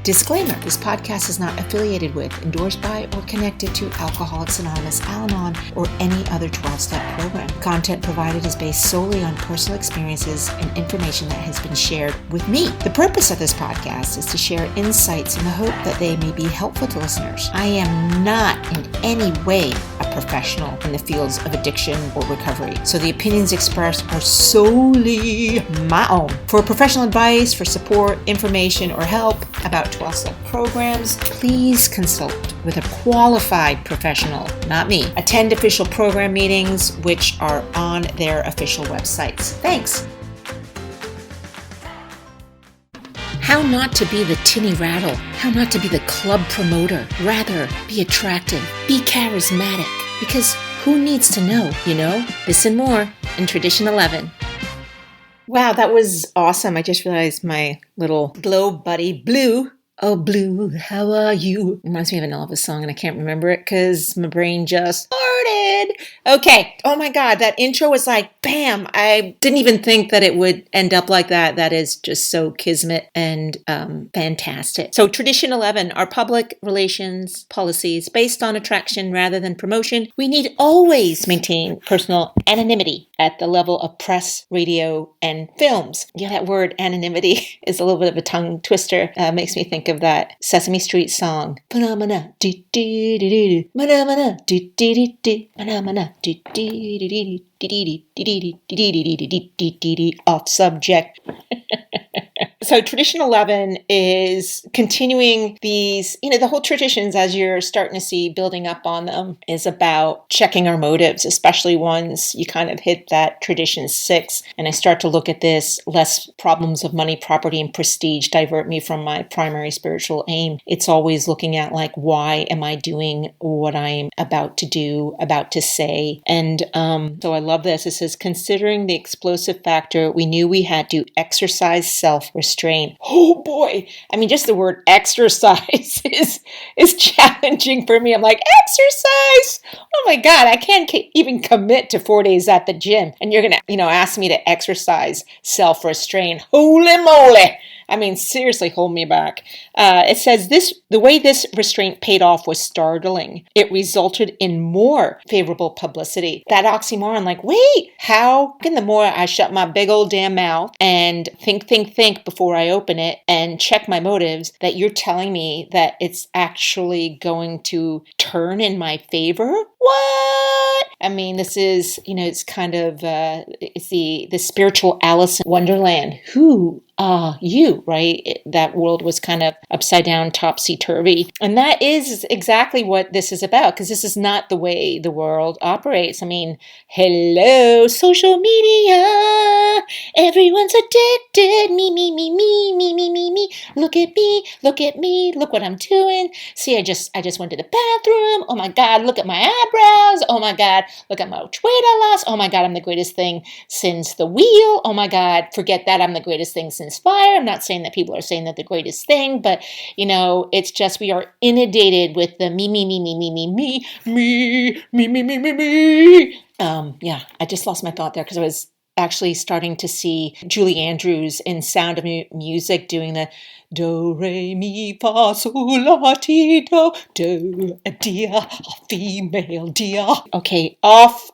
Disclaimer, this podcast is not affiliated with, endorsed by, or connected to Alcoholics Anonymous, Al-Anon, or any other 12-step program. Content provided is based solely on personal experiences and information that has been shared with me. The purpose of this podcast is to share insights in the hope that they may be helpful to listeners. I am not in any way a professional in the fields of addiction or recovery, so the opinions expressed are solely my own. For professional advice, for support, information, or help about 12-step programs, please consult with a qualified professional, not me. Attend official program meetings, which are on their official websites. Thanks. How not to be the tinny rattle. How not to be the club promoter. Rather, be attractive. Be charismatic. Because who needs to know, you know? This and more in Tradition 11. Wow, that was awesome. I just realized my little glow buddy, Blue. Oh, Blue, how are you? Reminds me of an Elvis song, and I can't remember it because my brain just farted. Okay. Oh my God, that intro was like, bam. I didn't even think that it would end up like that. That is just so kismet and fantastic. So Tradition 11, our public relations policies based on attraction rather than promotion. We need always maintain personal anonymity at the level of press, radio, and films. Yeah, that word anonymity is a little bit of a tongue twister. Makes me think of that Sesame Street song. Phenomena, phenomena, phenomena, off subject. So Tradition 11 is continuing these, the whole traditions as you're starting to see building up on them is about checking our motives, especially once you kind of hit that Tradition 6. And I start to look at this, less problems of money, property, and prestige divert me from my primary spiritual aim. It's always looking at like, why am I doing what I'm about to do, about to say? And so I love this. It says, considering the explosive factor, we knew we had to exercise self-restraint. Oh boy. I mean, just the word exercise is challenging for me. I'm like, exercise? Oh my God, I can't even commit to 4 days at the gym. And you're going to, ask me to exercise self-restraint. Holy moly. I mean, seriously, hold me back. It says the way this restraint paid off was startling. It resulted in more favorable publicity. That oxymoron, like, wait, how can the more I shut my big old damn mouth and think before I open it and check my motives, that you're telling me that it's actually going to turn in my favor? What? I mean, this is, it's kind of, it's the spiritual Alice in Wonderland. Who are you, right? That world was kind of upside down, topsy-turvy. And that is exactly what this is about, because this is not the way the world operates. I mean, hello, social media. Everyone's addicted. Me. Look at me. Look what I'm doing. See, I just went to the bathroom. Oh my God, look at my eyebrows. Oh my God, look at my weight I lost. Oh my God, I'm the greatest thing since the wheel. Oh my God, forget that. I'm the greatest thing since fire. I'm not saying that people are saying that the greatest thing, but it's just we are inundated with the me. Yeah, I just lost my thought there because I was actually starting to see Julie Andrews in Sound of Music doing the do, re, mi, fa, sol, la, ti, do, a deer, a female deer. Okay, off,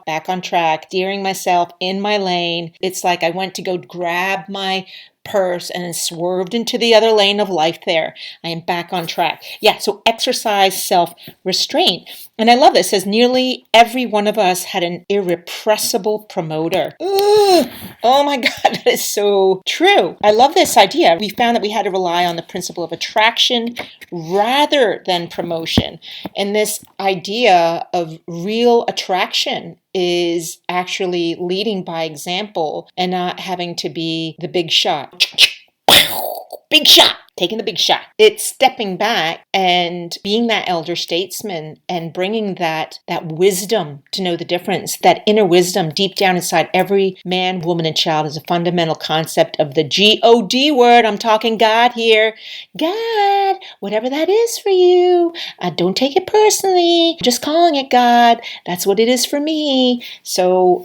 back on track, steering myself in my lane. It's like I went to go grab my purse and then swerved into the other lane of life there. I am back on track. Yeah, so exercise self-restraint. And I love this. It says nearly every one of us had an irrepressible promoter. Ugh. Oh my God, that is so true. I love this idea. We found that we had to rely on the principle of attraction rather than promotion. And this idea of real attraction is actually leading by example and not having to be the big shot. Big shot. Taking the big shot. It's stepping back and being that elder statesman and bringing that wisdom to know the difference. That inner wisdom deep down inside every man, woman, and child is a fundamental concept of the G-O-D word. I'm talking God here. God, whatever that is for you. Don't take it personally. I'm just calling it God. That's what it is for me. So,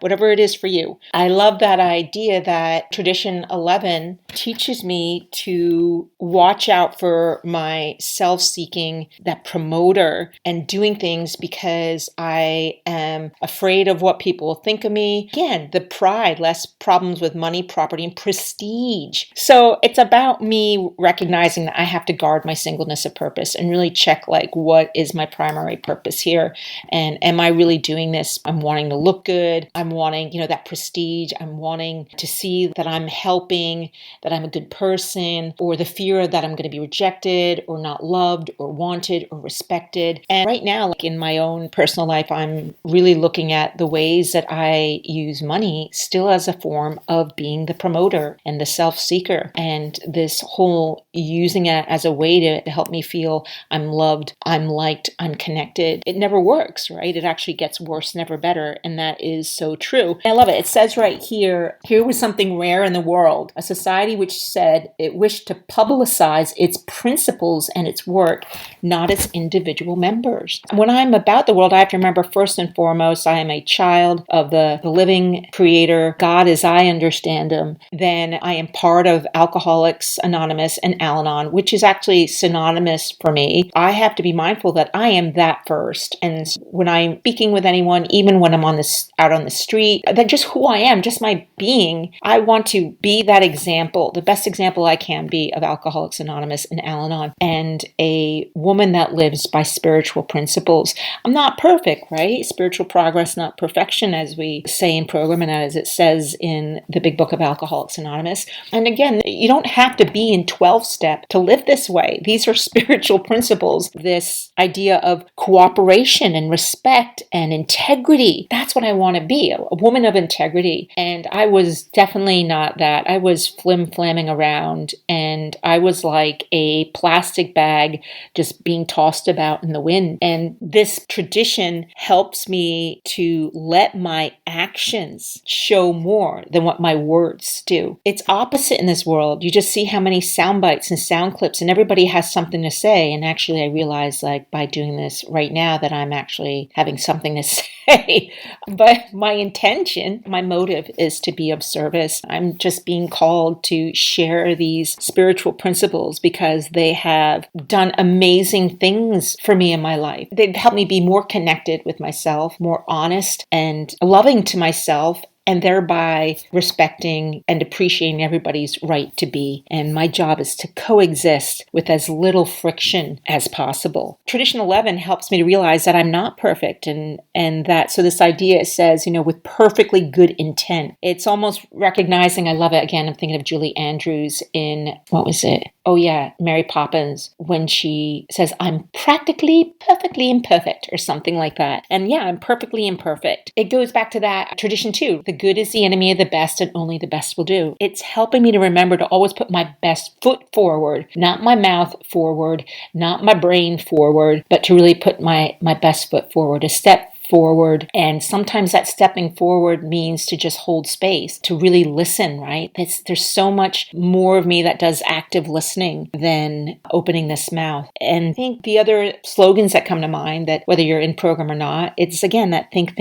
whatever it is for you. I love that idea that Tradition 11 teaches me to to watch out for my self-seeking, that promoter, and doing things because I am afraid of what people will think of me. Again, the pride, less problems with money, property, and prestige. So it's about me recognizing that I have to guard my singleness of purpose and really check, like, what is my primary purpose here? And am I really doing this? I'm wanting to look good. I'm wanting, that prestige. I'm wanting to see that I'm helping, that I'm a good person, or the fear that I'm going to be rejected or not loved or wanted or respected. And right now, like in my own personal life, I'm really looking at the ways that I use money still as a form of being the promoter and the self-seeker, and this whole using it as a way to help me feel I'm loved, I'm liked, I'm connected. It never works, right? It actually gets worse, never better. And that is so true. I love it. It says right here was something rare in the world, a society which said it wished to publicize its principles and its work, not its individual members. When I'm about the world, I have to remember first and foremost, I am a child of the living creator, God as I understand him. Then I am part of Alcoholics Anonymous and Al-Anon, which is actually synonymous for me. I have to be mindful that I am that first. And when I'm speaking with anyone, even when I'm out on the street, that just who I am, just my being, I want to be that example, the best example I can be of Alcoholics Anonymous and Al-Anon, and a woman that lives by spiritual principles. I'm not perfect, right? Spiritual progress, not perfection, as we say in program and as it says in the big book of Alcoholics Anonymous. And again, you don't have to be in 12-step to live this way. These are spiritual principles. This idea of cooperation and respect and integrity. That's what I want to be, a woman of integrity. And I was definitely not that. I was flim-flamming around, and I was like a plastic bag just being tossed about in the wind. And this tradition helps me to let my actions show more than what my words do. It's opposite in this world. You just see how many sound bites and sound clips, and everybody has something to say. And actually, I realize, like, by doing this right now, that I'm actually having something to say. But my intention, my motive is to be of service. I'm just being called to share these spiritual principles because they have done amazing things for me in my life. They've helped me be more connected with myself, more honest and loving to myself, and thereby respecting and appreciating everybody's right to be. And my job is to coexist with as little friction as possible. Tradition11 helps me to realize that I'm not perfect, and that, so this idea, it says, with perfectly good intent. It's almost recognizing, I love it. Again, I'm thinking of Julie Andrews in, what was it? Oh yeah, Mary Poppins, when she says, I'm practically perfectly imperfect, or something like that. And yeah, I'm perfectly imperfect. It goes back to that tradition too. The good is the enemy of the best, and only the best will do. It's helping me to remember to always put my best foot forward, not my mouth forward, not my brain forward, but to really put my best foot forward, a step forward. And sometimes that stepping forward means to just hold space, to really listen, right? There's so much more of me that does active listening than opening this mouth. And I think the other slogans that come to mind, that whether you're in program or not, it's again that think,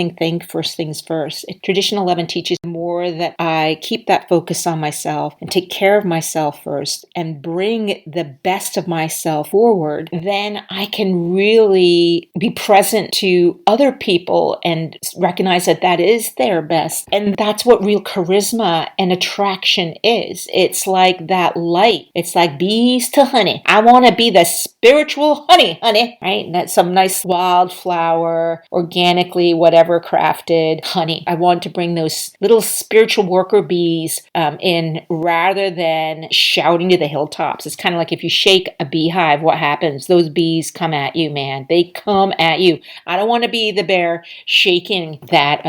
first things first. Tradition11 teaches more that I keep that focus on myself and take care of myself first and bring the best of myself forward. Then I can really be present to other people and recognize that is their best. And that's what real charisma and attraction is. It's like that light. It's like bees to honey. I want to be the spiritual honey, right? And that's some nice wildflower, organically, whatever crafted honey. I want to bring those little spiritual worker bees in, rather than shouting to the hilltops. It's kind of like if you shake a beehive, what happens? Those bees come at you, man. They come at you. I don't want to be the bear shaking like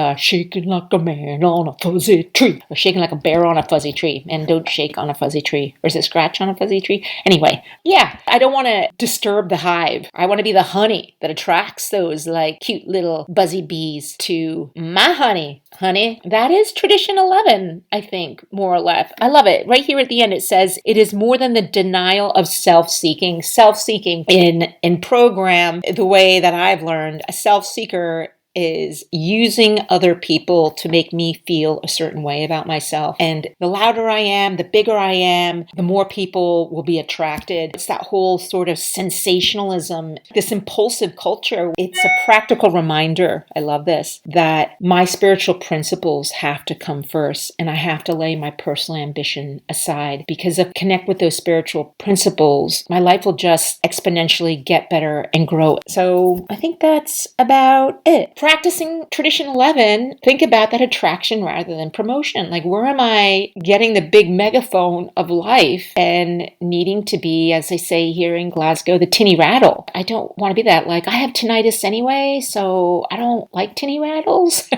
a man on a fuzzy tree, or shaking like a bear on a fuzzy tree. And don't shake on a fuzzy tree. Or is it scratch on a fuzzy tree? Anyway, yeah, I don't want to disturb the hive. I want to be the honey that attracts those like cute little buzzy bees to my honey. Honey, that is Tradition11, I think, more or less. I love it. Right here at the end, it says, it is more than the denial of self-seeking. Self-seeking in program, the way that I've learned, a self-seeker is using other people to make me feel a certain way about myself. And the louder I am, the bigger I am, the more people will be attracted. It's that whole sort of sensationalism, this impulsive culture. It's a practical reminder, I love this, that my spiritual principles have to come first, and I have to lay my personal ambition aside, because if I connect with those spiritual principles, my life will just exponentially get better and grow. So I think that's about it. Practicing Tradition 11, think about that attraction rather than promotion. Like, where am I getting the big megaphone of life and needing to be, as they say here in Glasgow, the tinny rattle? I don't want to be that. Like, I have tinnitus anyway, so I don't like tinny rattles.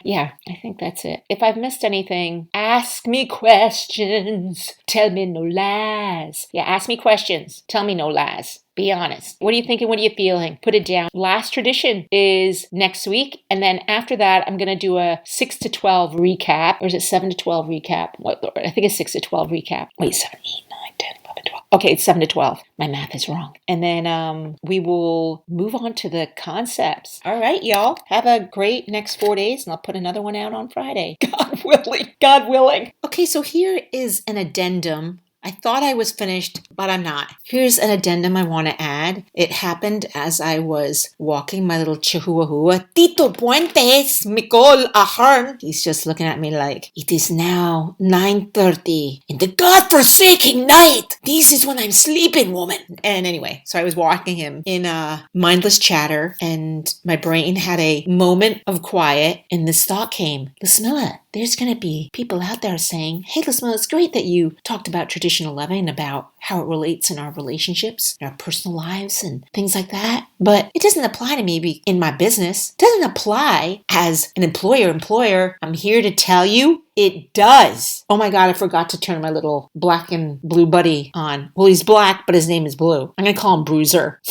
Yeah, I think that's it. If I've missed anything, ask me questions. Tell me no lies. Yeah, ask me questions. Tell me no lies. Be honest. What are you thinking? What are you feeling? Put it down. Last tradition is next week. And then after that, I'm going to do a 6 to 12 recap. Or is it 7 to 12 recap? I think it's 6 to 12 recap. Wait, 7, 8, 9, 10, 11, 12. Okay, it's 7 to 12. My math is wrong. And then we will move on to the concepts. All right, y'all. Have a great next 4 days, and I'll put another one out on Friday. God willing. God willing. Okay, so here is an addendum. I thought I was finished, but I'm not. Here's an addendum I want to add. It happened as I was walking my little chihuahua. Tito Puentes, Micol Ahern. He's just looking at me like, it is now 9:30 in the godforsaken night. This is when I'm sleeping, woman. And anyway, so I was walking him in a mindless chatter, and my brain had a moment of quiet, and this thought came, lusmila, there's going to be people out there saying, hey, lusmila, it's great that you talked about Tradition 11, about how it relates in our relationships, in our personal lives, and things like that. But it doesn't apply to me in my business. It doesn't apply as an employer. I'm here to tell you it does. Oh my God, I forgot to turn my little black and blue buddy on. Well, he's black, but his name is blue. I'm going to call him Bruiser.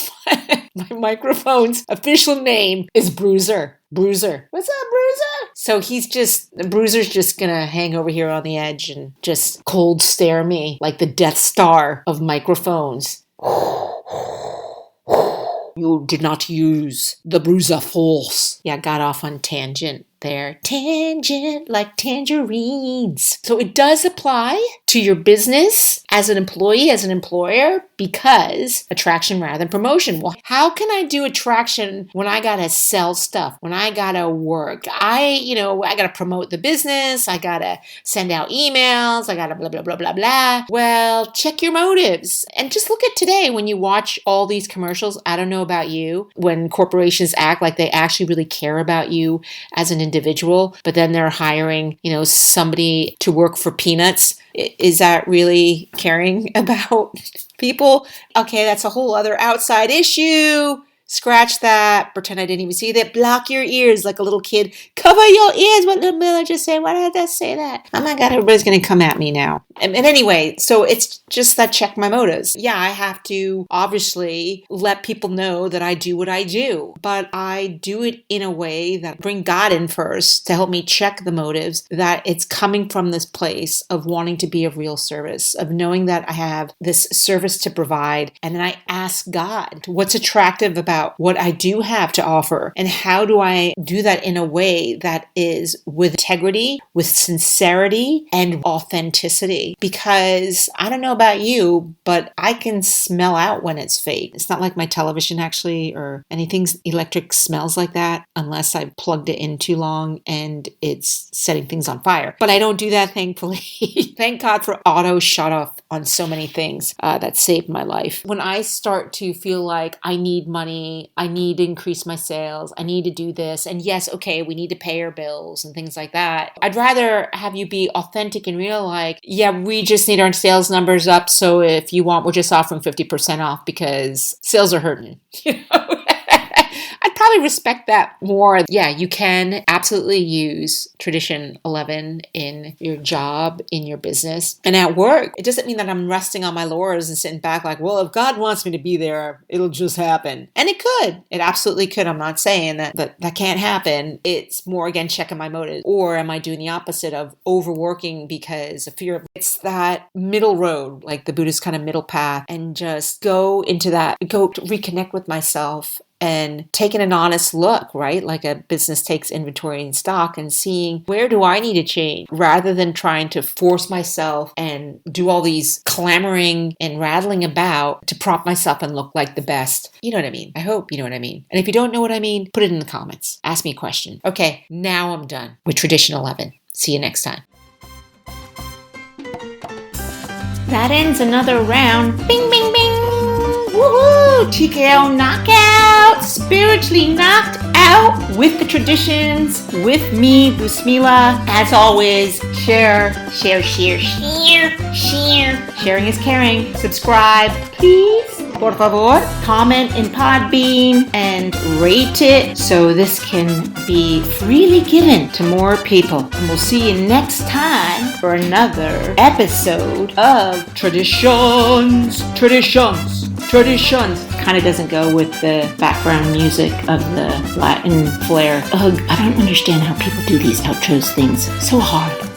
My microphone's official name is Bruiser. Bruiser. What's up, Bruiser? So Bruiser's just gonna hang over here on the edge and just cold stare me like the Death Star of microphones. You did not use the Bruiser force. Yeah, got off on tangent there. Tangent like tangerines. So it does apply to your business as an employee, as an employer, because attraction rather than promotion. Well, how can I do attraction when I gotta sell stuff, when I gotta work? I gotta promote the business, I gotta send out emails, I gotta blah, blah, blah, blah, blah. Well, check your motives. And just look at today when you watch all these commercials. I don't know about you, when corporations act like they actually really care about you as an individual, but then they're hiring, somebody to work for peanuts. Is that really caring about people? Okay, that's a whole other outside issue. Scratch that. Pretend I didn't even see that. Block your ears like a little kid. Cover your ears. What did Miller just say? Why did I say that? Oh my God, everybody's going to come at me now. And anyway, so it's just that check my motives. Yeah, I have to obviously let people know that I do what I do, but I do it in a way that bring God in first to help me check the motives, that it's coming from this place of wanting to be of real service, of knowing that I have this service to provide. And then I ask God, what's attractive about what I do have to offer, and how do I do that in a way that is with integrity, with sincerity, and authenticity? Because I don't know about you, but I can smell out when it's fake. It's not like my television actually, or anything electric smells like that, unless I plugged it in too long and it's setting things on fire. But I don't do that, thankfully. Thank God for auto shut off on so many things that saved my life. When I start to feel like I need money, I need to increase my sales, I need to do this, and yes, okay, we need to pay our bills and things like that. I'd rather have you be authentic and real, like, yeah, we just need our sales numbers up, so if you want, we're just offering 50% off because sales are hurting. I'd probably respect that more. Yeah, you can absolutely use Tradition 11 in your job, in your business, and at work. It doesn't mean that I'm resting on my laurels and sitting back like, well, if God wants me to be there, it'll just happen. And it could. It absolutely could. I'm not saying that can't happen. It's more, again, checking my motives. Or am I doing the opposite of overworking because of fear? It's that middle road, like the Buddhist kind of middle path, and just go into that, go to reconnect with myself and taking an honest look, right? Like a business takes inventory and stock and seeing where do I need to change rather than trying to force myself and do all these clamoring and rattling about to prop myself and look like the best. You know what I mean? I hope you know what I mean. And if you don't know what I mean, put it in the comments. Ask me a question. Okay, now I'm done with Tradition 11. See you next time. That ends another round. Bing, bing, bing. Woohoo! TKO knockout. Spiritually knocked out with the traditions, with me, lusmila. As always, share. Sharing is caring. Subscribe, please. Por favor. Comment in Podbean and rate it so this can be freely given to more people. And we'll see you next time for another episode of Traditions. Kind of doesn't go with the background music of the Latin flair. Ugh, I don't understand how people do these outros things. So hard.